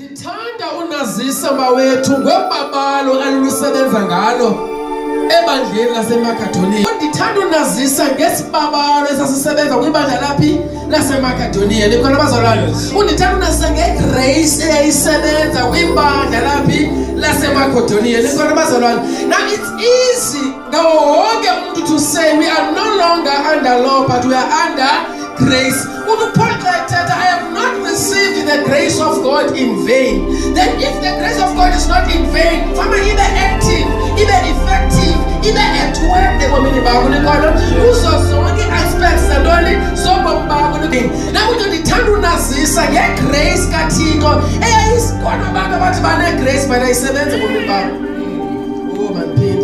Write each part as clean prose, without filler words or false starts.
Ndithanda unazisa mawethu ngobabalo alusebenza ngalo ebandleni laseMakedoniya. Ndithanda unazisa ngesibabalo esasisebenza kwibandla laphi laseMakedoniya. Nikhona bazalwane. Undithanda unazisa ngegrace eyayisebenza kwibandla laphi laseMakedoniya. Nikhona bazalwane. Now it's easy now wonke umuntu to say we are no longer under law but we are under grace. Paul said, I have not received the grace of God in vain. Then if the grace of God is not in vain, from either active, either effective, either at work, aspects and only so now we don't determine unazisa grace katiko. Is gonna about grace but I said oh man pain.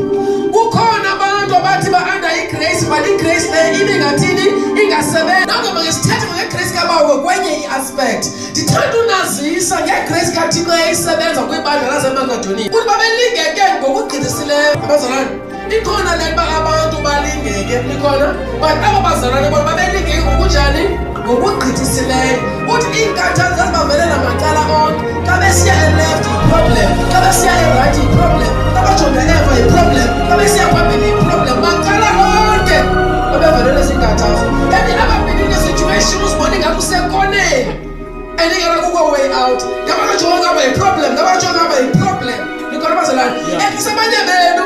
Ukona abantu abathi ba under igrace but igrace le ibingathini ingasebenza. Nonke mangisithethe ngegrace kabawo kwenye iaspect. Ndithanda unazisa ngegrace kaThixo eyayisebenza kwibandla laseMakedoniya. Uthi babelingeke ngokugqithisileyo abazalwane. Ikhona le nto abantu balingeke likhona but aba bazalwane bona babelingeke ngokunjani? Ngokugqithisileyo. Uthi iinkathalo zazibavelela macala onke. Xa besiya left problem, xa besiya right problem, xa bajonga eva problem, xa besiya phambili problem, macala onke babevelela izinkathalo. And ababini situation usibona ingathi usekoneni and ingena kuko way out. Ngabajonga ngaba yiproblem, ngabajonga ngaba yiproblem. Nikhona bazalwane. Ekisabanye benu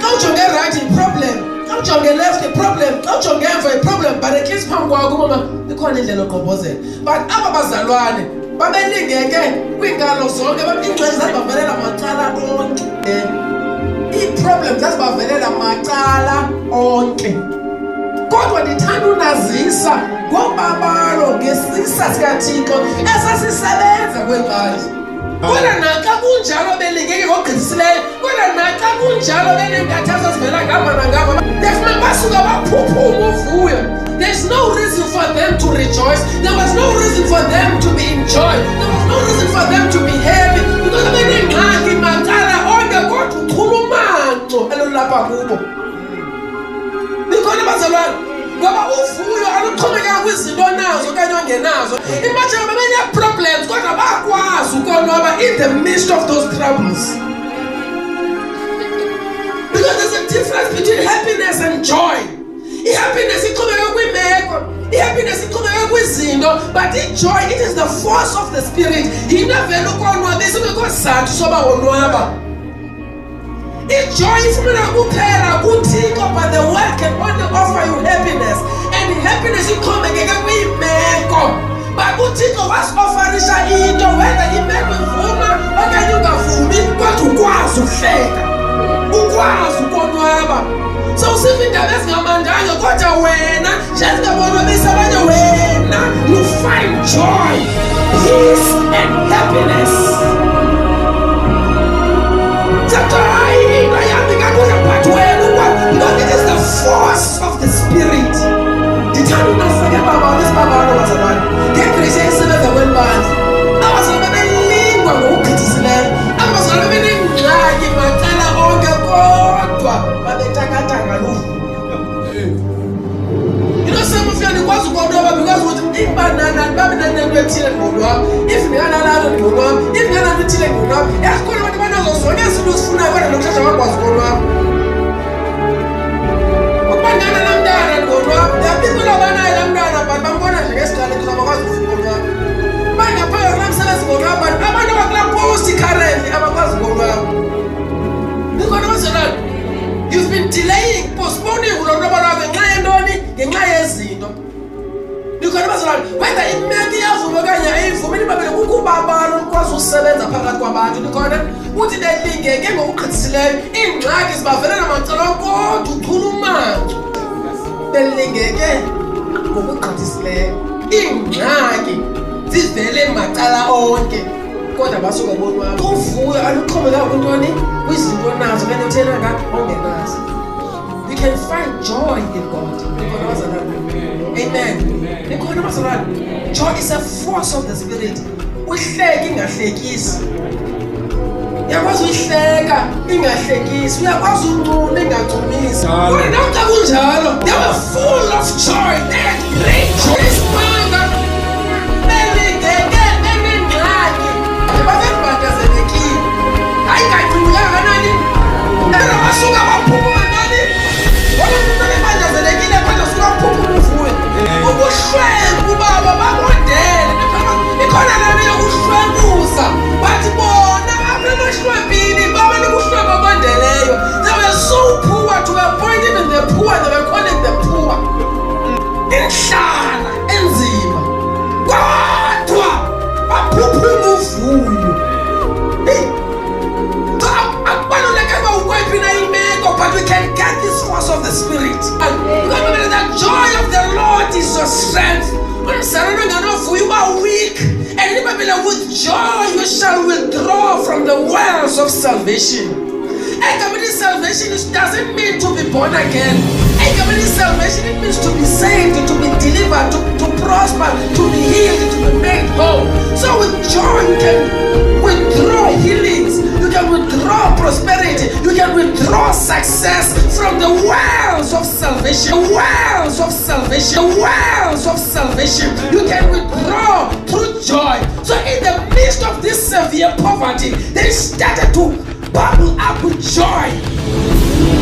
xa ujonge right problem, xa ujonge left problem, xa ujonge eva problem, but ekisi phambi kwakho mama ikhona indlela oqobozela. But aba bazalwane babelingeke kwiinkalo zonke, ingxaki zazibavelela macala onke. Iiproblem zazibavelela macala onke. Kodwa ndithanda unazisa ngobabalo ngesisa sikaThixo esasisebenza kwebandla. Kodwa naxa kunjalo belingeke ngogqithisileyo, kodwa naxa kunjalo beneenkathazo zivela ngapha nangapha, befuna basuka baphuphuma uvuyo. There's no reason for them to rejoice. There was no reason for them to be in joy. There was no reason for them to be happy. Because benengxaki macala onke kodwa uchulumanco elulapha kubo. Nikhona bazalwane. Ngoba uvuyo aluxhomekanga kwizinto nazo okanye ongenazo. Imagine babene-problems kodwa bakwazi ukonwaba in the midst of those troubles. Because there's a difference between happiness and joy. I-happiness ixhomeka kwimeko, i-happiness ixhomeka kwizinto, but i-joy, it is the force of the spirit. Yinto evela ukonwabisa ungekho sizathu soba wonwaba. I-joy ifumana kuphela kuThixo, but the world can only offer you happiness. And happiness ixhomekeke kwiimeko. But uThixo wasi-offerisha into whether imeko ivuma okanye ungavumi, kodwa ukwazi ukuhleka, ukwazi ukonwaba. So usiva indaba ezingamandanga kodwa wena njengabonwabisa abanye wena you find joy, peace and happiness. Because it is the force of the spirit. Ndithanda unazisa babalo isibabalo bazalwane. Ngegrace eyayisebenza kwebandla. Abazalwane babelingwa ngokugqithisileyo. Abazalwane benengxaki macala onke kodwa babetakataka luvo. Some of you nikwazi ukonwaba because ukuthi ibanana babenanento ethile ngolwabo. If nginganalalo ngolwabo, if ngingananto ethile ngolwabo, yakhona abantu banazo zonke izinto uzifunayo kodwa nokushesha bakwazi ukonwaba. Ukubandana namntana ngolwabo, yabizela abanayo lamntana but bambona nje ngesikhala ukuthi abakwazi ukonwaba. Bangaphaya kunamsebenzi ngolwabo, abantu abakula post currently abakwazi ukonwaba. Nikhona bazalwane. You've been delaying, postponing ulonwabo lwakho ngenxa yentoni? Ngenxa yezinto. Nikhona bazalwane, whether imeko iyavuma okanye ayivumi, nibabele kukubabalo ukwazi usebenza phakathi kwabantu. Nikhona uthi belingeke ngokugqithisileyo, iingxaki zibavelela macala kodwa uchulumanco. Belingeke ngokugqithisileyo, iingxaki zivele macala onke kodwa basuka bonwaba. Uvuyo aluxhomekanga kwintoni? Kwizinto nazo okanye uthenanga ongenazo. You can find joy in God. Amen. Joy is a force of the spirit. Uhleka ingahlekisi. Uyakwazi uhleka ingahlekisi. Uyakwazi uncuma ingacumisi. Kodwa naxa kunjalo, they were full of joy. They had great joy. Belingeke enengxaki. With joy you shall withdraw from the wells of salvation. Salvation doesn't mean to be born again. Salvation, it means to be saved, to be delivered, to prosper, to be healed, to be made whole. So with joy you can withdraw healings, you can withdraw prosperity, you can withdraw success from the wells of salvation. The wells of salvation. The wells of salvation. You can withdraw through joy. So in the midst of this severe poverty, they started to bubble up with joy.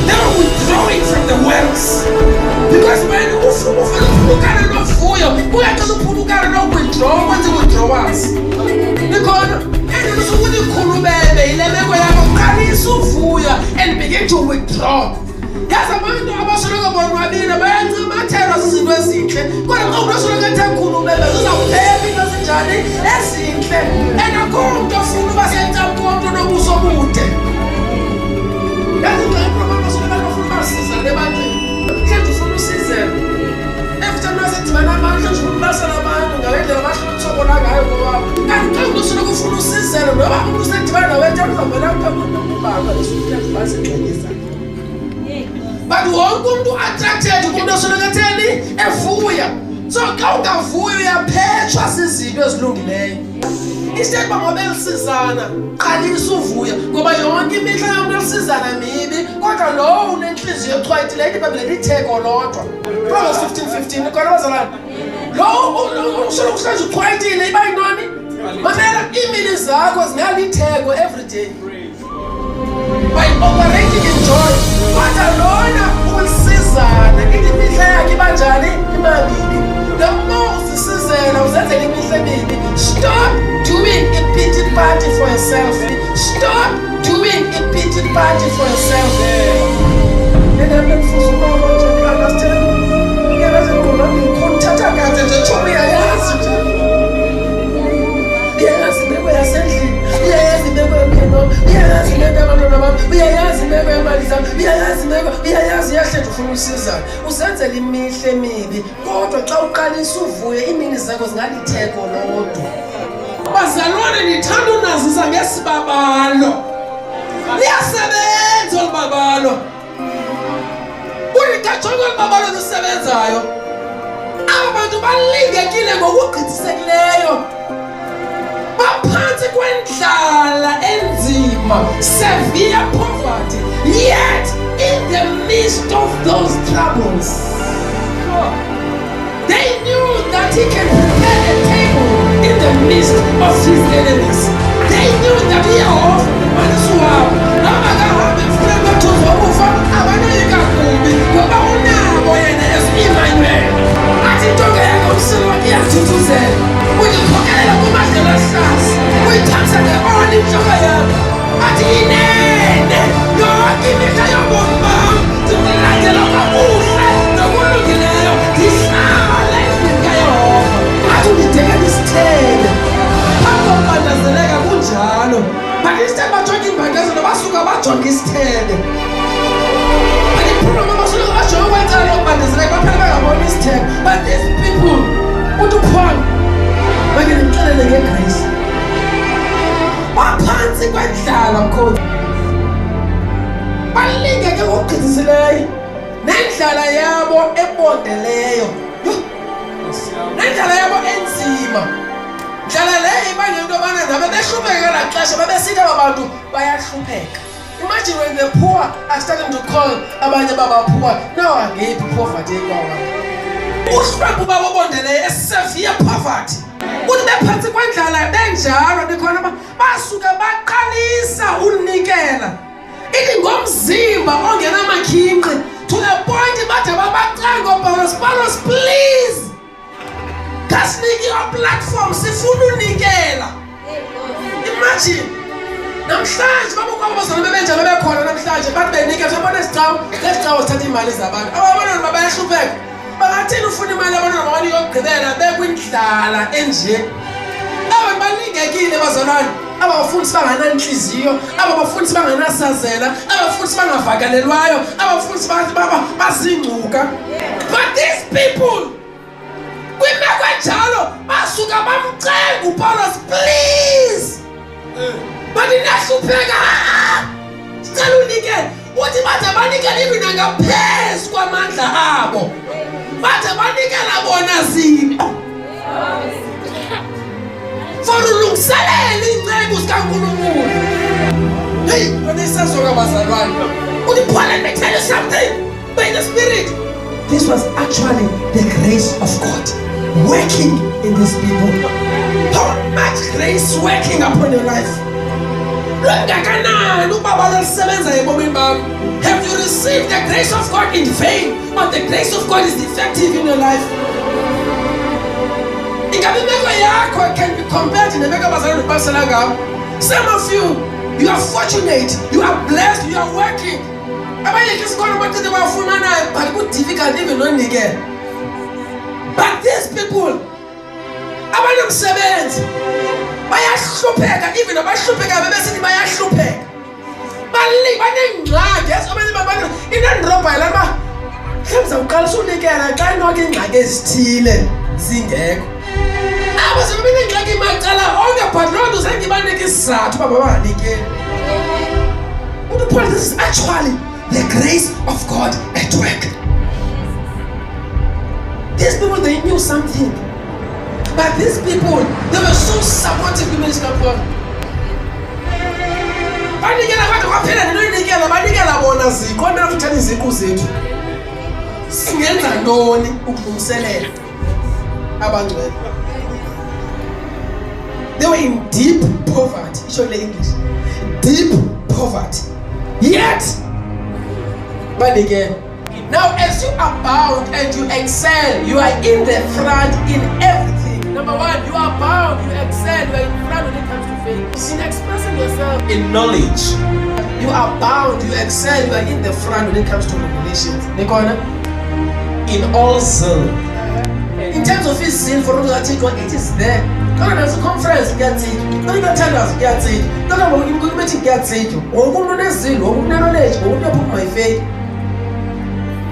They were withdrawing from the wells. Because when you withdrawals, and begin to withdraw. Yes, I'm going to Abasolo Bonwabina, but I'm terrors in Western. But I'm also going to tell Kulu members who are paying us in Johnny, as in and I'm going to Fulva and I'm going to know Musomute. That's the problem of the season. They want to follow season. Every time I said, I'm not going to pass on a man, the Russian Sokonaga, and come to follow season. I'm going to send to a letter from the but welcome to attract you to go to a fool. So count a fool, you are paid trusses in your slogan. Instead of Mobile Susanna, I need so fool. Go by your own give me Susanna, maybe. What alone, and please you try to let it take or not. Proverbs 15:15, the God was a lot. No, so to quite in by money. But then images was nearly take every day. By operating in joy, but alone will season. The most season of that stop doing a pity party for yourself. Stop doing a pity party for yourself. And I'm not for so you understand? Usenzela imihle emibi kodwa xa uqalisa uvuye imini zakho zingalitheko lodwa. Bazalwane nithanda unazisa ngesibabalo. Liyasebenza olubabalo. Uliqajonga olubabalo lusebenzayo. Abantu balingekile ngokugqithisekileyo. Baphansi kwendlala enzima, severe poverty, yet in the midst of those troubles, they knew that he can prepare a table in the midst of his enemies. They knew that he had Mansuab, Namagaha, and Flema to Horo, Abanika Kubi, Babauna, and as Emmanuel. I think I'm still here to say, we can forget about the stars. We touch the only joy. At the end, you're giving me your mom to be like the local the world in there. This life in Gaio. I do the day is 10. Papa does the leg of Munjano. But instead of talking by doesn't have to go back on his 10. And the problem was not sure what I know, but there's like a paragraph on his 10. But these people, what do point? We're going to tell them again, guys. Baphansi kwendlala mkhona. Balingeke ngokugqithisileyo. Nendlala yabo ebondeleyo. Nendlala yabo enzima. Ndlala leyo ibangela into yobana nabe behlupheka ngelaa xesha babesithi aba bantu bayahlupheka. Imagine when the poor are starting to call abanye baba poor. Now angephi poverty ekwawa. Uhlwempu babo bondeleyo severe poverty. Uthi bephansi kwendlala benjalo ndikhona basuka baqalisa unikela. Ithi ngomzimba ongenamakhinqi to the point bathi babacanga Paulos, please. Kasiniki your platform sifuna unikela. Imagine. Namhlanje babukwabo bazona bebenjalo bekhona namhlanje bathi benikela sabona isicao sithatha imali zabantu. Ababona bayahlupheka. Bangathini ufuna imali abantwana bawani yokugqibela bekwindlala enje. Abantu balingekile bazalwane. Abafundisi bangananhliziyo, abafundisi banganasazela, abafundisi bangavakalelwayo, abafundisi bazingcuka. But these people kwimeko enjalo basuka uyakucenga uPaulos, please. But inahlupheka. Sicela unikele. Uthi bathe banikela even ngaphezu kwamandla abo. Bathe banikela bona ziqo. For ulungiselela incebo sikaNkulunkulu. Hey, when they say so kabazalwane. Uthi Paul, let me tell you something. By the Spirit. This was actually the grace of God working in these people. How much grace working upon your life? Have you received the grace of God in vain, or the grace of God is defective in your life? Can be compared to the some of you, you are fortunate, you are blessed, you are working. But these people, bayahlupheka, even abahlupheka bebesithi bayahlupheka. Banengxaki abantu inandroba yalama mhlawumbe uqalisa unikela xa nonke ingxaki ezithile zingekho. Abanengxaki macala onke but loo nto zange ibanike isizathu uba banganikeli. This is actually the grace of God at work. These people, they knew something. But these people, they were so supportive to minister God. Banikela abantu kwaphela ninoyinikela banikela bona zikho nakuthatha iziqu zethu. Singenza ntoni ukulungiselela abangcwele? They were in deep poverty. Show in English. Deep poverty. Yet, but again, now as you abound and you excel, you are in the front in everything. Number one, you are bound, you excel, you are in front when it comes to faith. In expressing yourself in knowledge, you are bound, you excel, you are in the front when it comes to revelations. In all zeal. In terms of his zeal for the article, it is there. Don't have a conference, get it. Don't even tell us, get it. Don't have a good meeting, get it. Or who knows zeal, or who knowledge, or who put my faith.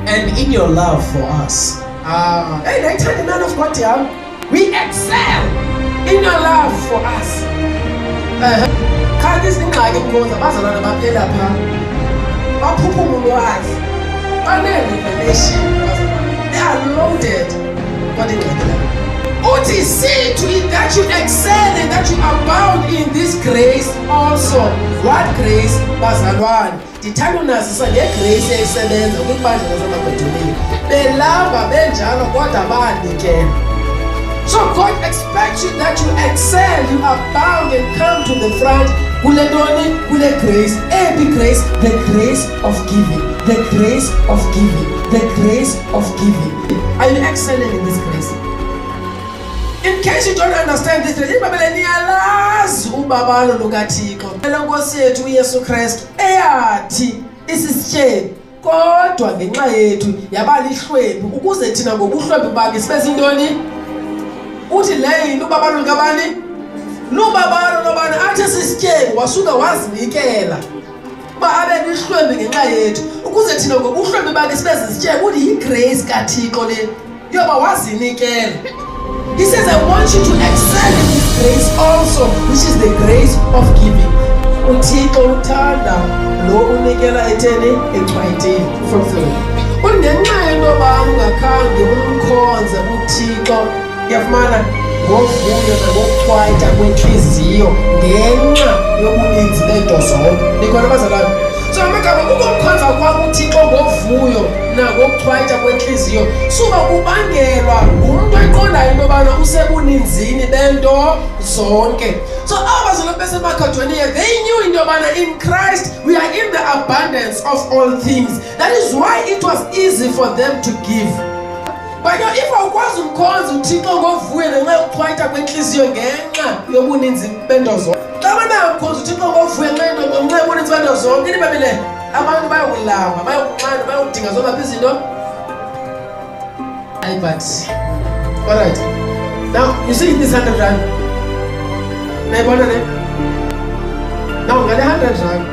And in your love for us. Hey, I tell the man of God, we excel in your love for us. Can't this thing like it goes about another Bapela? They are loaded. See to it that you excel and that you abound in this grace also. What grace? Bazalwane. Ndithanda unazisa ngegrace esebenza kwibandla lasemabhedoleni. Belamba benjalo kodwa banikela. So God expects you that you excel, you abound and come to the front. Kule ntoni? Kule grace. Every grace, the grace of giving. The grace of giving. The grace of giving. Are you excelling in this grace? In case you don't understand this, niyalazi ubabalo lukaThixo. Lenkosi yethu uYesu Kristu eyathi isisityebi kodwa ngenxa yethu yaba lihlwempu ukuze thina ngobuhlwempu bakhe sibe zintoni? Uthi leyo into ubabalo likabani? Lubabalo lobani athi sisityebi wasuka wazinikela uba abe lihlwempu ngenxa yethu ukuze thina ngobuhlwempu bakhe sibe zisityebi. Uthi yigrace kaThixo le yoba wazinikela. He says, I want you to excel in this grace also, which is the grace of giving. UThixo uthanda lo unikela etheni exhwayitini fulfilling. Ungenxa yentoba ungakhange umkhonze uThixo uyafumana ngovuyo nangokuchwayita kwenhliziyo ngenxa yobuninzi beento zonke. Nikhona bazalwane? So amagama ukumkhonza kwakho uThixo ngovuyo nangokuchwayita kwenhliziyo suba kubangelwa ngumuntu eqondayo into yobana usebuninzini bento zonke. So abazalwane besemakhadoniya, they knew into yobana in Christ we are in the abundance of all things. That is why it was easy for them to give. But if awukwazi umkhonza uThixo ngovuyo ngenxa yokuchwayita kwenhliziyo ngenxa yobuninzi bento zonke. Xa bangakhonza uThixo ngovuyo ngenxa yobuninzi bento zonke, ini babile abantu bayokulamba, bayokunqanda, bayodinga zobaphi izinto. But all right, now you see this 100 rand. Nayibona ne? Now ngale 100 rand,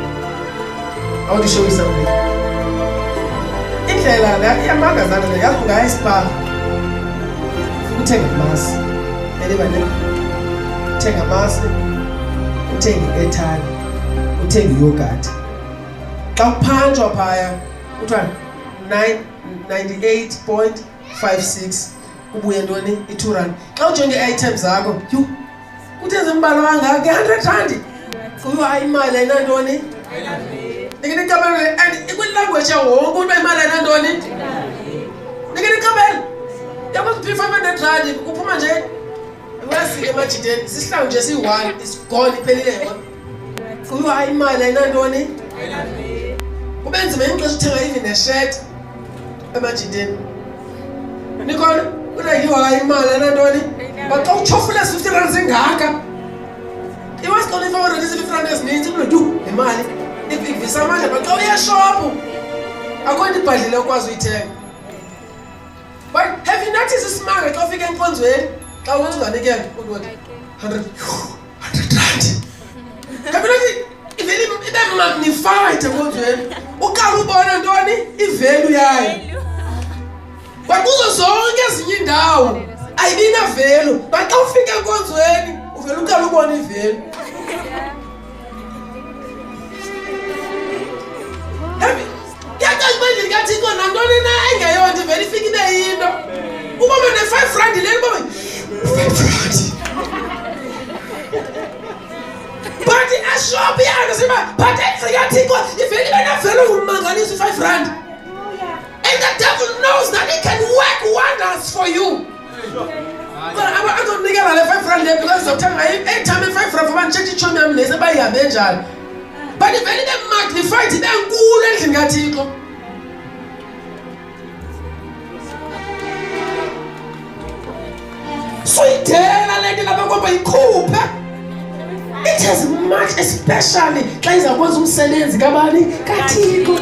I want to show you something. Indlela la iyamangazana le yazi ungaya eSpar uthenga ibhasi elibane uthenga amasi, uthenga i-airtime, uthenga i-yogurt. Xa uphanjwa phaya kuthiwa 98.56 ubuye ntoni i-2 rand. Xa ujonge i-items zakho, yhu kutenze umbala wangaka i-100 rand. Kuyo hayi imali ayinantoni? Nikini kabele and ikwilanguage yawonke uba imali ayinantoni? Nikini kabele. Yakwazi kuphi 500 rand kuphuma nje. Wesike emajideni sihlangu nje siyi-1 is gone iphelile yona. Kuyo hayi imali ayinantoni? Kube nzima ixesha uthenga even a-shirt emajideni. Nikhona? Kuda yiyo hayi imali ayinantoni? But xa utshofula 50 rand zingaka. Iwas kona ifawora lezi 50 rand ezininzi kulo imali. Ivisa amandla but xa uya shop akho nto ibhadlile ukwazi uyithenga. But have you noticed isimanga xa ufika enkonzweni xa wenza unganikela ukuthi 100 rand. Have you noticed ivele ibe magnified enkonzweni. Uqala ubona ntoni ivalue yayo. But kuzo zonke ezinye indawo ayibina value but xa ufika enkonzweni uvela uqala ubona ivalue. Yakazibandle kathi kona ntoni na engeyonto vele ifika ibe yinto. Uba manje 5 rand leli baba 5 rand. But ashop yakhe siba but engathi ko ivele ibe na vele umangaliso 5 rand. And the devil knows that he can work wonders for you. I don't think about 5 rand there because sometimes every time 5 rand for one church ichomi yami lese bayihambe njalo. But if anything magnified ibe nkulu endlini kaThixo. So idela lento lapha ngoba ikhuphe. It has much especially xa izakwenza umsebenzi kabani kaThixo.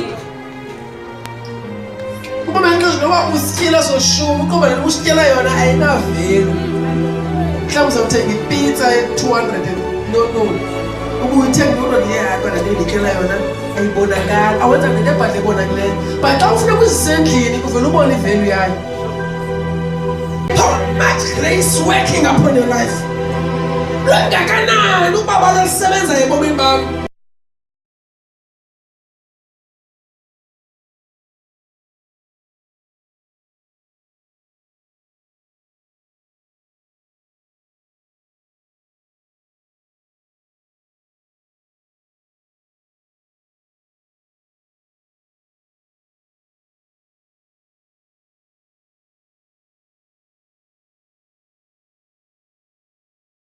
Uma manje ngoba usityela soshuma ukuba lo usityela yona ayinavelu. Mhlawumbe uzothenga ipizza e200 no. Ukuyithenga into yakho nendikela yona ayibonakala. Awenza ngento ebhadle bonakileyo. But xa ufuna ukuzisendlini uvela ubone ivalue yayo. How much grace working upon your life? Longakanani ubaba lisebenza ebomini bakho?